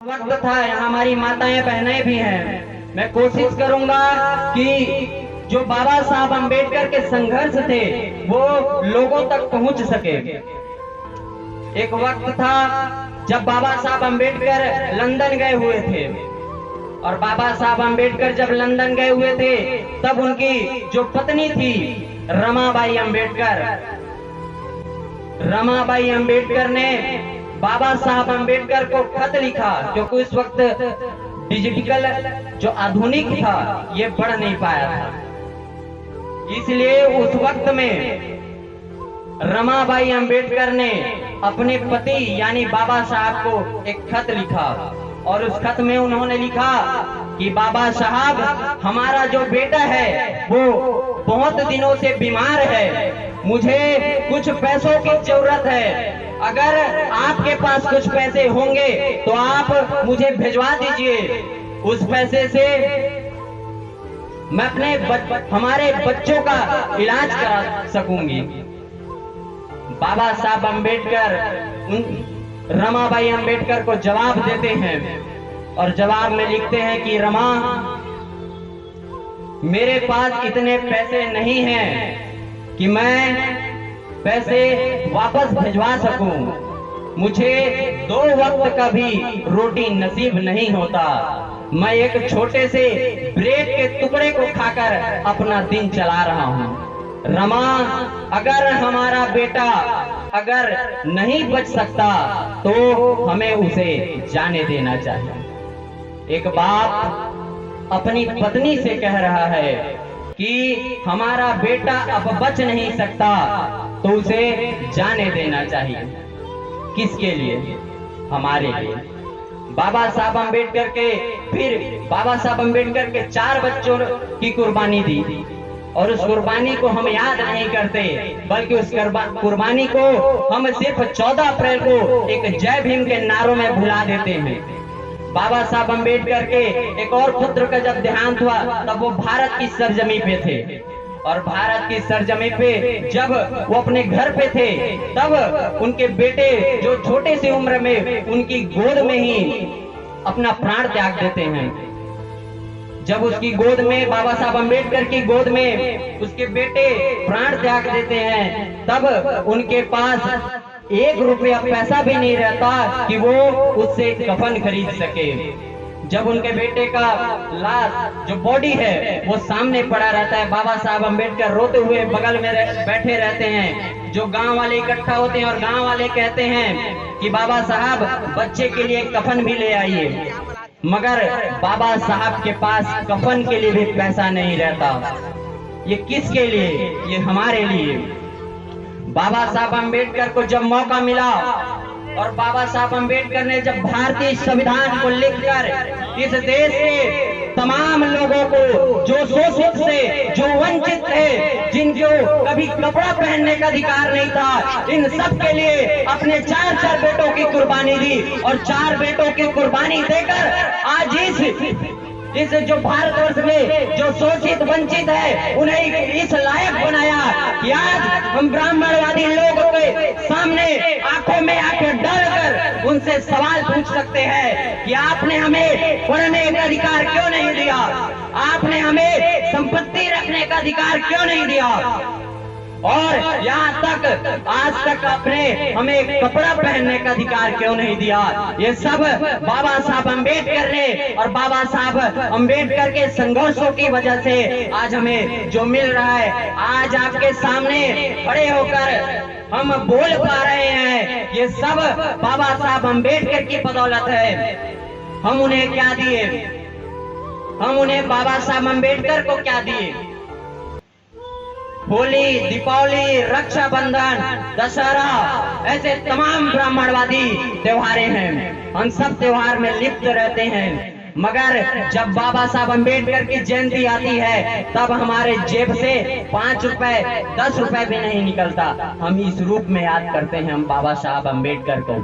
वक्त था, यहाँ हमारी माताएं बहनें भी हैं। मैं कोशिश करूंगा कि जो बाबा साहब अम्बेडकर के संघर्ष थे वो लोगों तक पहुंच सके। एक वक्त था जब बाबा साहब अम्बेडकर लंदन गए हुए थे, और बाबा साहब अम्बेडकर जब लंदन गए हुए थे तब उनकी जो पत्नी थी रमाबाई अम्बेडकर ने बाबा साहब अम्बेडकर को खत लिखा, क्योंकि उस वक्त डिजिटल जो आधुनिक था ये बढ़ नहीं पाया था। इसलिए उस वक्त में रमाबाई अम्बेडकर ने अपने पति यानी बाबा साहब को एक खत लिखा, और उस खत में उन्होंने लिखा कि बाबा साहब, हमारा जो बेटा है वो बहुत दिनों से बीमार है, मुझे कुछ पैसों की जरूरत है। अगर आपके पास कुछ पैसे होंगे तो आप मुझे भिजवा दीजिए। उस पैसे से मैं हमारे बच्चों का इलाज करा सकूंगी। बाबा साहब अम्बेडकर रमाबाई अम्बेडकर को जवाब देते हैं, और जवाब में लिखते हैं कि रमा, मेरे पास इतने पैसे नहीं हैं कि मैं पैसे वापस भिजवा सकूं। मुझे 2 वक्त का भी रोटी नसीब नहीं होता। मैं एक छोटे से ब्रेड के टुकड़े को खाकर अपना दिन चला रहा हूं। रमा, अगर हमारा बेटा अगर नहीं बच सकता तो हमें उसे जाने देना चाहिए। एक बाप अपनी पत्नी से कह रहा है कि हमारा बेटा अब बच नहीं सकता तो उसे जाने देना चाहिए। किसके लिए? हमारे लिए। बाबा साहब अम्बेडकर के 4 बच्चों की कुर्बानी दी, और उस कुर्बानी को हम याद नहीं करते, बल्कि उस कुर्बानी को हम सिर्फ 14 अप्रैल को एक जय भीम के नारों में भुला देते हैं। बाबा साहब अम्बेडकर के एक और पुत्र का जब देहांत हुआ तब वो भारत की सरजमी पे थे, और भारत की सरजमी पे जब वो अपने घर पे थे तब उनके बेटे जो छोटे सी उम्र में उनकी गोद में ही अपना प्राण त्याग देते हैं। जब उसकी गोद में, बाबा साहब अम्बेडकर की गोद में उसके बेटे प्राण त्याग देते हैं, तब उनके पास 1 रुपया पैसा भी नहीं रहता कि वो उससे कफन खरीद सके। जब उनके बेटे का लाश जो बॉडी है वो सामने पड़ा रहता है, बाबा साहब अम्बेडकर रोते हुए बगल में बैठे रहते हैं। जो गांव वाले इकट्ठा होते हैं और गांव वाले कहते हैं कि बाबा साहब, बच्चे के लिए कफन भी ले आइए, मगर बाबा साहब के पास कफन के लिए भी पैसा नहीं रहता। ये किसके लिए? ये हमारे लिए। बाबा साहब अम्बेडकर को जब मौका मिला और बाबा साहब अम्बेडकर ने जब भारतीय संविधान को लिखकर इस देश के तमाम लोगों को, जो शोषित से, जो वंचित थे, जिनको कभी कपड़ा पहनने का अधिकार नहीं था, इन सब के लिए अपने 4 बेटों की कुर्बानी दी, और 4 बेटों की कुर्बानी देकर आज इस जो भारतवर्ष में जो शोषित वंचित है उन्हें इस लायक बनाया कि आज हम ब्राह्मणवादी लोगों के सामने आंखों में आंखें डालकर उनसे सवाल पूछ सकते हैं कि आपने हमें पढ़ने का अधिकार क्यों नहीं दिया, आपने हमें संपत्ति रखने का अधिकार क्यों नहीं दिया, और यहाँ तक आज तक आपने हमें कपड़ा पहनने का अधिकार क्यों नहीं दिया। ये सब बाबा साहब अम्बेडकर ने और बाबा साहब अम्बेडकर के संघर्षों की वजह से आज हमें जो मिल रहा है, आज आपके सामने खड़े होकर हम बोल पा रहे हैं, ये सब बाबा साहब अम्बेडकर की बदौलत है। हम उन्हें क्या दिए? हम उन्हें बाबा साहब अम्बेडकर को क्या दिए? होली, दीपावली, रक्षाबंधन, दशहरा, ऐसे तमाम ब्राह्मणवादी त्योहारें हैं। हम सब त्योहार में लिप्त रहते हैं, मगर जब बाबा साहब अम्बेडकर की जयंती आती है तब हमारे जेब से 5 रुपए, 10 रुपए भी नहीं निकलता। हम इस रूप में याद करते हैं हम बाबा साहब अम्बेडकर को।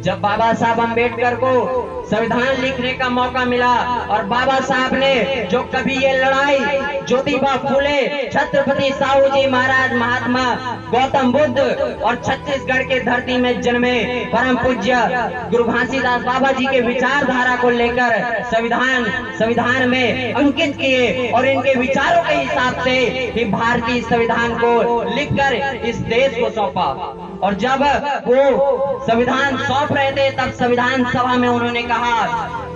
जब बाबा साहब अम्बेडकर को संविधान लिखने का मौका मिला और बाबा साहब ने जो कभी ये लड़ाई ज्योतिबा फूले, छत्रपति साहू जी महाराज, महात्मा गौतम बुद्ध और छत्तीसगढ़ के धरती में जन्मे परम पूज्य गुरु घासीदास बाबा जी के विचारधारा को लेकर संविधान में अंकित किए और इनके विचारों के हिसाब से ही भारतीय संविधान को लिखकर इस देश को सौंपा। और जब वो संविधान सौंप रहे थे तब संविधान सभा में उन्होंने कहा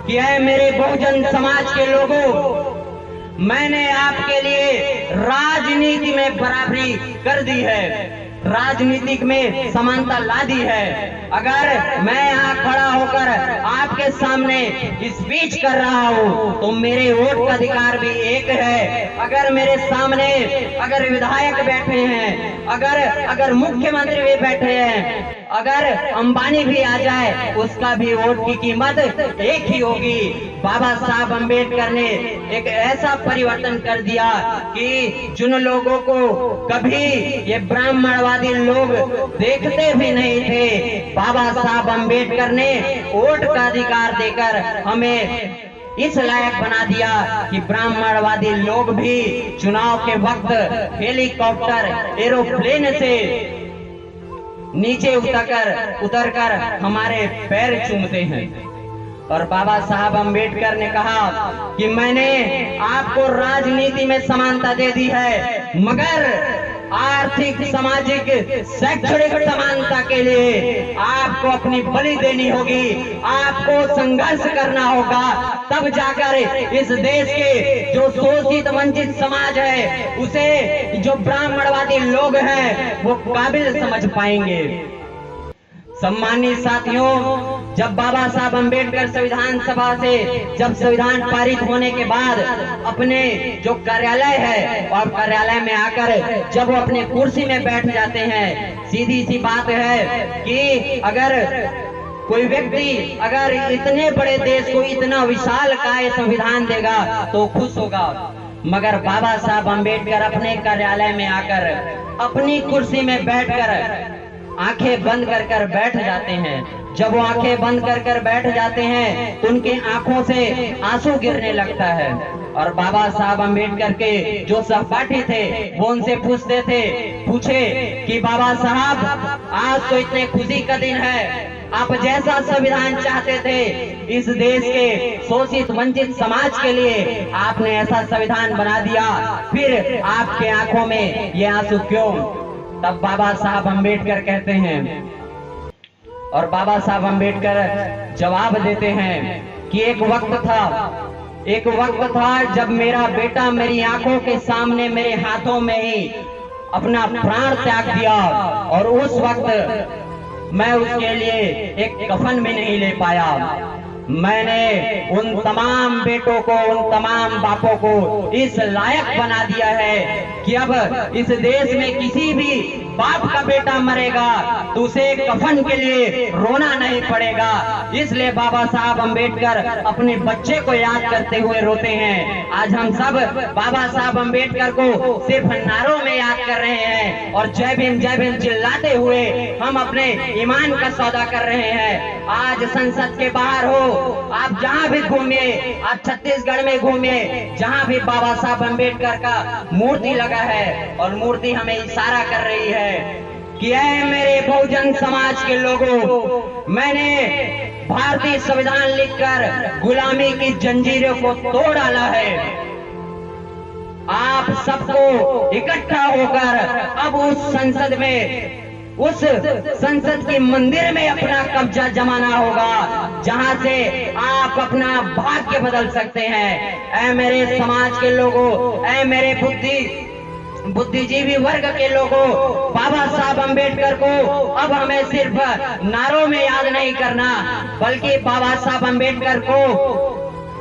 कि ऐ मेरे बहुजन समाज के लोगों, मैंने आपके लिए राजनीति में बराबरी कर दी है, राजनीतिक में समानता ला दी है। अगर मैं यहाँ खड़ा होकर आपके सामने स्पीच कर रहा हूँ तो मेरे वोट का अधिकार भी एक है। अगर मेरे सामने अगर विधायक बैठे हैं, अगर मुख्यमंत्री भी बैठे हैं, अगर अंबानी भी आ जाए उसका भी वोट की कीमत एक ही होगी। बाबा साहब अम्बेडकर ने एक ऐसा परिवर्तन कर दिया कि जिन लोगों को कभी ये ब्राह्मणवादी लोग देखते भी नहीं थे, बाबा साहब अम्बेडकर ने वोट का अधिकार देकर हमें इस लायक बना दिया कि ब्राह्मणवादी लोग भी चुनाव के वक्त हेलीकॉप्टर, एरोप्लेन से नीचे उतरकर हमारे पैर चूमते हैं। और बाबा साहब अम्बेडकर ने कहा कि मैंने आपको राजनीति में समानता दे दी है, मगर आर्थिक, सामाजिक, शैक्षणिक समानता के लिए आपको अपनी बलि देनी होगी, आपको संघर्ष करना होगा, तब जाकर इस देश के जो शोषित वंचित समाज है उसे जो ब्राह्मणवादी लोग हैं वो काबिल समझ पाएंगे। सम्मानित साथियों, जब बाबा साहब अम्बेडकर संविधान सभा से जब संविधान पारित होने के बाद अपने जो कार्यालय है और कार्यालय में आकर जब वो अपने कुर्सी में बैठ जाते हैं, सीधी सी बात है कि अगर कोई व्यक्ति अगर इतने बड़े देश को इतना विशाल काय संविधान देगा तो खुश होगा, मगर बाबा साहब अम्बेडकर अपने कार्यालय में आकर अपनी कुर्सी में बैठकर आंखें बंद कर बैठ जाते हैं। जब वो आंखें बंद कर बैठ जाते हैं तो उनके आंखों से आंसू गिरने लगता है। और बाबा साहब अम्बेडकर के जो सहपाठी थे वो उनसे पूछे कि बाबा साहब, आज तो इतने खुशी का दिन है, आप जैसा संविधान चाहते थे इस देश के शोषित वंचित समाज के लिए, आपने ऐसा संविधान बना दिया, फिर आपके आंखों में ये आंसू क्यों? तब बाबा साहब अम्बेडकर कहते हैं, और बाबा साहब अम्बेडकर जवाब देते हैं कि एक वक्त था जब मेरा बेटा मेरी आंखों के सामने मेरे हाथों में ही अपना प्राण त्याग दिया, और उस वक्त मैं उसके लिए एक कफन भी नहीं ले पाया। मैंने उन तमाम बेटों को, उन तमाम बापों को इस लायक बना दिया है कि अब इस देश में किसी भी बाप का बेटा मरेगा तो उसे कफन के लिए रोना नहीं पड़ेगा। इसलिए बाबा साहब अम्बेडकर अपने बच्चे को याद करते हुए रोते हैं। आज हम सब बाबा साहब अम्बेडकर को सिर्फ नारों में याद कर रहे हैं और जय भीम चिल्लाते हुए हम अपने ईमान का सौदा कर रहे हैं। आज संसद के बाहर हो, आप जहां भी घूमिए, आप छत्तीसगढ़ में घूमिए, जहां भी बाबा साहब अम्बेडकर का मूर्ति लगा है और मूर्ति हमें इशारा कर रही है कि ऐ मेरे बहुजन समाज के लोगों, मैंने भारतीय संविधान लिखकर गुलामी की जंजीरों को तोड़ डाला है। आप सबको इकट्ठा होकर अब उस संसद के मंदिर में अपना कब्जा जमाना होगा, जहां से आप अपना भाग्य बदल सकते हैं। ऐ मेरे समाज के लोगों, ऐ मेरे बुद्धिजीवी वर्ग के लोगों, बाबा साहब अम्बेडकर को अब हमें सिर्फ नारों में याद नहीं करना, बल्कि बाबा साहब अम्बेडकर को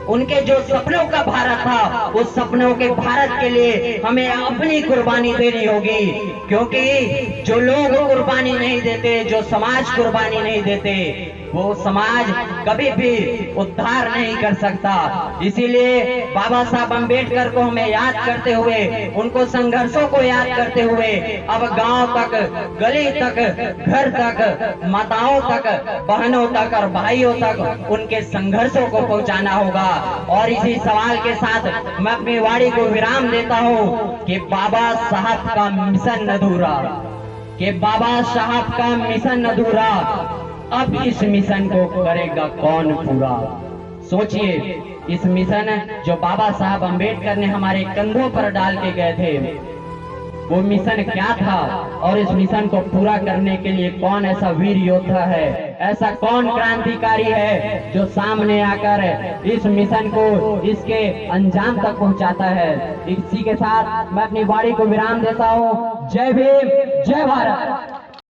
उनके जो सपनों का भारत था, उस सपनों के भारत के लिए हमें अपनी कुर्बानी देनी होगी। क्योंकि जो लोग कुर्बानी नहीं देते, जो समाज कुर्बानी नहीं देते, वो समाज कभी भी उद्धार नहीं कर सकता। इसीलिए बाबा साहब अम्बेडकर को हमें याद करते हुए, उनको संघर्षों को याद करते हुए अब गांव तक, गली तक, घर तक, माताओं तक, बहनों तक और भाइयों तक उनके संघर्षों को पहुंचाना होगा। और इसी सवाल के साथ मैं अपनी वाणी को विराम देता हूं कि बाबा साहब का मिशन अधूरा, कि बाबा साहब का मिशन अधूरा, अब इस मिशन को करेगा कौन पूरा। सोचिए, इस मिशन जो बाबा साहब अम्बेडकर ने हमारे कंधों पर डाल के गए थे, वो मिशन क्या था और इस मिशन को पूरा करने के लिए कौन ऐसा वीर योद्धा है, ऐसा कौन क्रांतिकारी है जो सामने आकर इस मिशन को इसके अंजाम तक पहुंचाता है। इसी के साथ मैं अपनी वाणी को विराम देता हूं। जय भीम, जय भारत।